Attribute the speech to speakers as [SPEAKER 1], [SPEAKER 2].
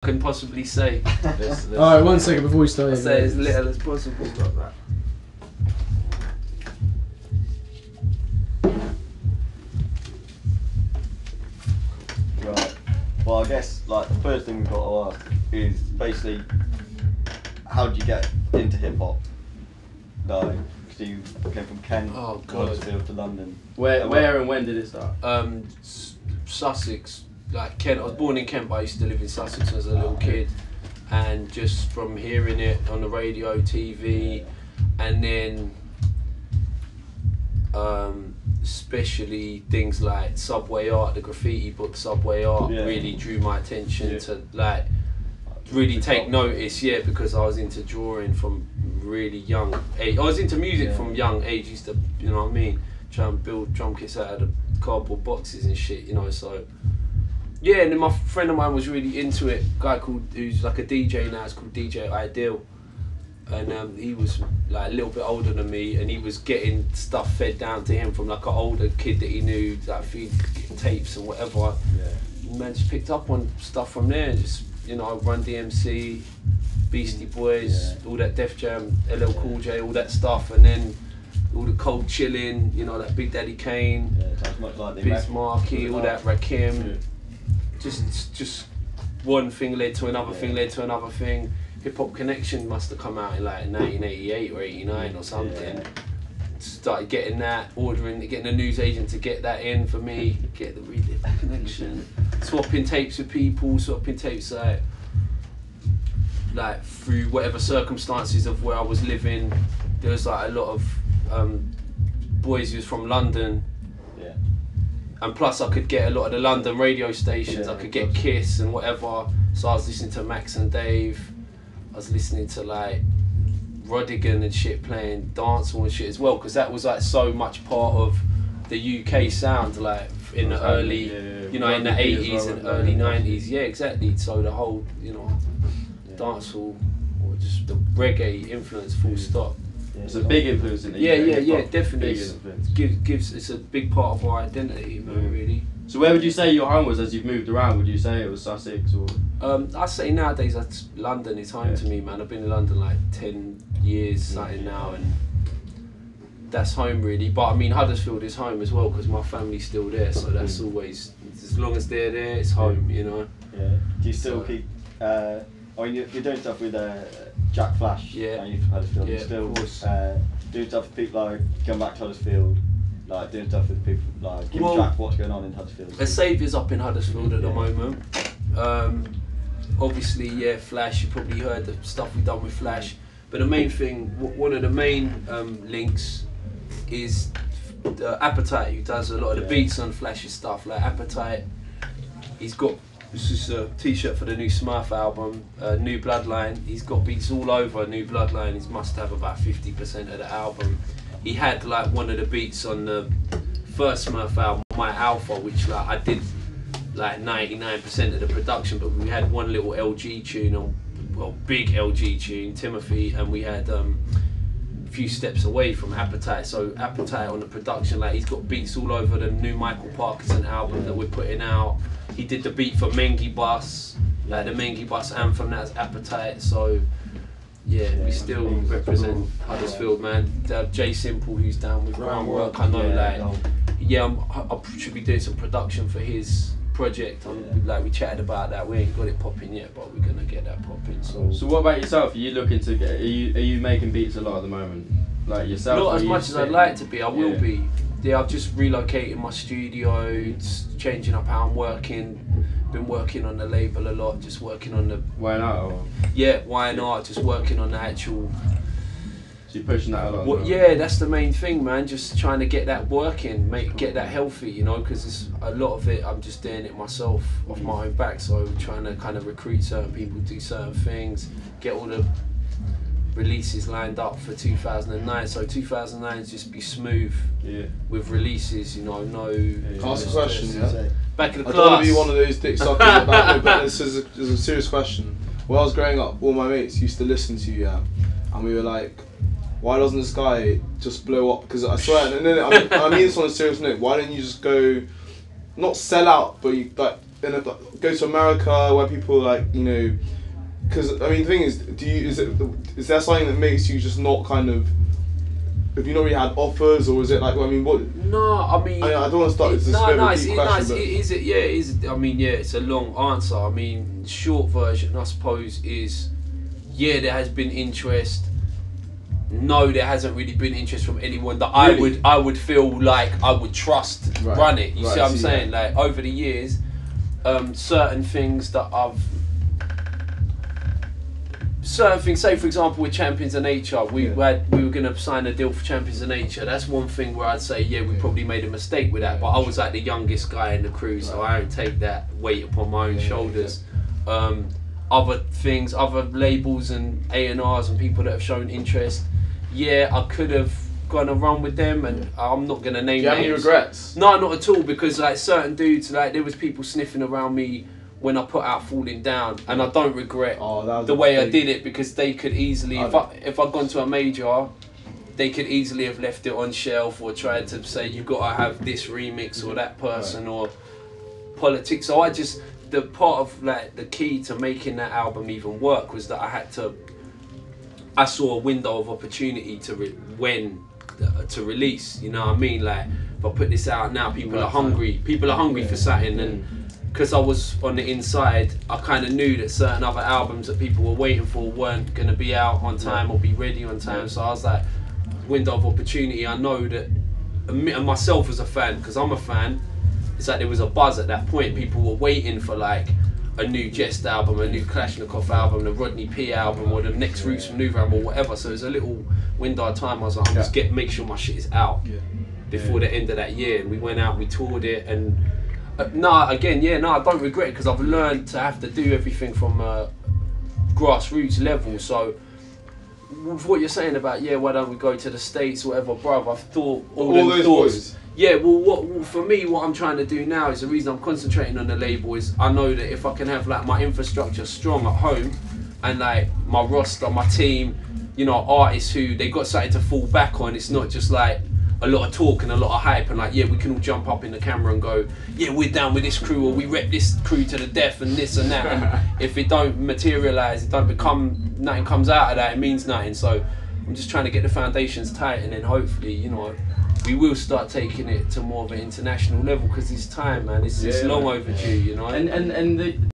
[SPEAKER 1] can possibly say.
[SPEAKER 2] Alright, 1 second before we start.
[SPEAKER 1] I'll say as little as possible. Like that.
[SPEAKER 3] Right. Well, I guess like the first thing we've got to ask is basically, how did you get into hip hop? Like, because you came from Kent, Huddersfield to London.
[SPEAKER 4] Where and when did it start?
[SPEAKER 1] Sussex, like Kent. I was born in Kent, but I used to live in Sussex as a little kid, and just from hearing it on the radio, TV, and then especially things like Subway Art, the graffiti book Subway Art, really drew my attention to like really take notice, because I was into drawing from really young age. I was into music from young age. Used to, you know what I mean, try and build drum kits out of the cardboard boxes and shit, you know. So yeah, and then my friend of mine was really into it. Guy who's like a DJ now. It's called DJ Ideal, and he was like a little bit older than me, and he was getting stuff fed down to him from like an older kid that he knew, like feed tapes and whatever. And man just picked up on stuff from there, and just, you know, Run DMC, Beastie Boys, all that Def Jam, LL Cool J, all that stuff, and then all the Cold Chillin', you know, that Big Daddy Kane, Biz Markie, all that Rakim. Just one thing led to another thing, led to another thing. Hip Hop Connection must have come out in like 1988 or 89 or something. Started getting that, getting a news agent to get that in for me, get the Hip Hop Connection. Swapping tapes with people, swapping tapes like through whatever circumstances of where I was living. There was like a lot of boys who was from London. And plus I could get a lot of the London radio stations, I could get Kiss and whatever. So I was listening to Max and Dave. I was listening to like Rodigan and shit, playing dancehall and shit as well, because that was like so much part of the UK sound, like in the early, you know, in the 80s and early 90s. Yeah, exactly. So the whole, you know, dancehall or just the reggae influence, full stop.
[SPEAKER 4] It's a big influence in the
[SPEAKER 1] UK. Definitely. Gives it's a big part of our identity, man, really.
[SPEAKER 4] So where would you say your home was as you've moved around? Would you say it was Sussex or?
[SPEAKER 1] I say nowadays London is home to me, man. I've been in London like 10 years, something now, and that's home really. But I mean, Huddersfield is home as well because my family's still there, so that's always, as long as they're there, it's home, you know.
[SPEAKER 3] Yeah. Do you still keep? I mean, you're doing stuff with Jack Flash.
[SPEAKER 1] Yeah.
[SPEAKER 3] And you've Huddersfield.
[SPEAKER 1] Yeah,
[SPEAKER 3] you're still
[SPEAKER 1] of course.
[SPEAKER 3] Doing stuff with people like going back to Huddersfield. Like doing stuff with people like giving Jack what's going on in Huddersfield.
[SPEAKER 1] The Saviour's up in Huddersfield at the moment. Obviously, Flash. You probably heard the stuff we've done with Flash. But the main thing, one of the main links, is Appetite, who does a lot of the beats on Flash's stuff. Like Appetite, he's got, this is a t-shirt for the new Smurf album, New Bloodline. He's got beats all over New Bloodline. He must have about 50% of the album. He had like one of the beats on the first Smurf album, My Alpha, which like I did like 99% of the production, but we had one little LG tune, big LG tune, Timothy, and we had a few steps away from Appetite. So Appetite on the production, like he's got beats all over the new Michael Parkinson album that we're putting out. He did the beat for Mengi Bus, like the Mengi Bus anthem, that's Appetite. So we still represent Huddersfield, man. Jay Simple, who's down with Groundwork, I know, I should be doing some production for his project. Like we chatted about that. We ain't got it popping yet, but we're gonna get that popping.
[SPEAKER 4] So what about yourself? Are you looking to get? Are you making beats a lot at the moment? Like yourself?
[SPEAKER 1] Not as much as I'd like to be. I will be. Yeah, I've just relocated my studio, changing up how I'm working. Been working on the label a lot, just working on the...
[SPEAKER 4] Why not? Or?
[SPEAKER 1] Yeah, why not? Just working on the actual...
[SPEAKER 4] So you're pushing that a lot?
[SPEAKER 1] Yeah, that's the main thing, man. Just trying to get that working, get that healthy, you know, because a lot of it, I'm just doing it myself, off my own back. So trying to kind of recruit certain people, do certain things, get all the releases lined up for 2009. So 2009 is just be smooth with releases, you know, no...
[SPEAKER 2] Ask a question,
[SPEAKER 1] Back in the
[SPEAKER 2] I
[SPEAKER 1] class.
[SPEAKER 2] don't want to be one of those dick suckers about me, but this is a serious question. When I was growing up, all my mates used to listen to you, and we were like, why doesn't this guy just blow up? Because I swear, and then I mean this on a serious note, why don't you just go, not sell out, but you like go to America where people like, you know, because I mean the thing is, is there something that makes you just not kind of, have you not really had offers, or is it like, I mean, what?
[SPEAKER 1] No, I mean,
[SPEAKER 2] I don't want to start. It's a bit of a deep question,
[SPEAKER 1] I mean, yeah, it's a long answer. I mean, short version, I suppose, is yeah, there has been interest. No, there hasn't really been interest from anyone that
[SPEAKER 2] Really?
[SPEAKER 1] I would feel like I would trust run it. You see what I'm saying?
[SPEAKER 2] Yeah.
[SPEAKER 1] Like over the years, certain things, say for example with Champions of Nature, we were going to sign a deal for Champions of Nature. That's one thing where I'd say, yeah, we probably made a mistake with that, but I was like the youngest guy in the crew, so I don't take that weight upon my own shoulders. Other things, other labels and A&Rs and people that have shown interest, yeah, I could have gone and run with them, and I'm not going to name names.
[SPEAKER 2] Do you have any regrets?
[SPEAKER 1] No, not at all, because like certain dudes, like there was people sniffing around me when I put out Falling Down, and I don't regret the way I did it, because they could easily, if I'd gone to a major, they could easily have left it on shelf or tried to say you've got to have this remix or that person or politics. So the part of like the key to making that album even work was that I saw a window of opportunity to release. You know what I mean? Like if I put this out now, people are hungry. People are hungry for something, and because I was on the inside, I kind of knew that certain other albums that people were waiting for weren't going to be out on time or be ready on time. So I was like, window of opportunity. I know that, and myself as a fan, because I'm a fan, it's like there was a buzz at that point. People were waiting for like a new Jehst album, a new Kalashnikov album, the Rodney P album, or the next Roots from New album, or whatever. So it was a little window of time. I was like, I'm just make sure my shit is out before the end of that year. And we went out, we toured it, and I don't regret it, because I've learned to have to do everything from a grassroots level. So with what you're saying about why don't we go to the States or whatever, bruv, I've thought all those thoughts.
[SPEAKER 2] Boys.
[SPEAKER 1] Yeah, well, for me, what I'm trying to do now is the reason I'm concentrating on the label is I know that if I can have like my infrastructure strong at home and like my roster, my team, you know, artists who they got something to fall back on. It's not just like a lot of talk and a lot of hype and like, yeah, we can all jump up in the camera and go, yeah, we're down with this crew, or we rep this crew to the death and this and that. And if it don't materialise, it don't become, nothing comes out of that, it means nothing. So I'm just trying to get the foundations tight, and then hopefully, you know, we will start taking it to more of an international level, because it's time, man. It's long overdue, you know.
[SPEAKER 4] And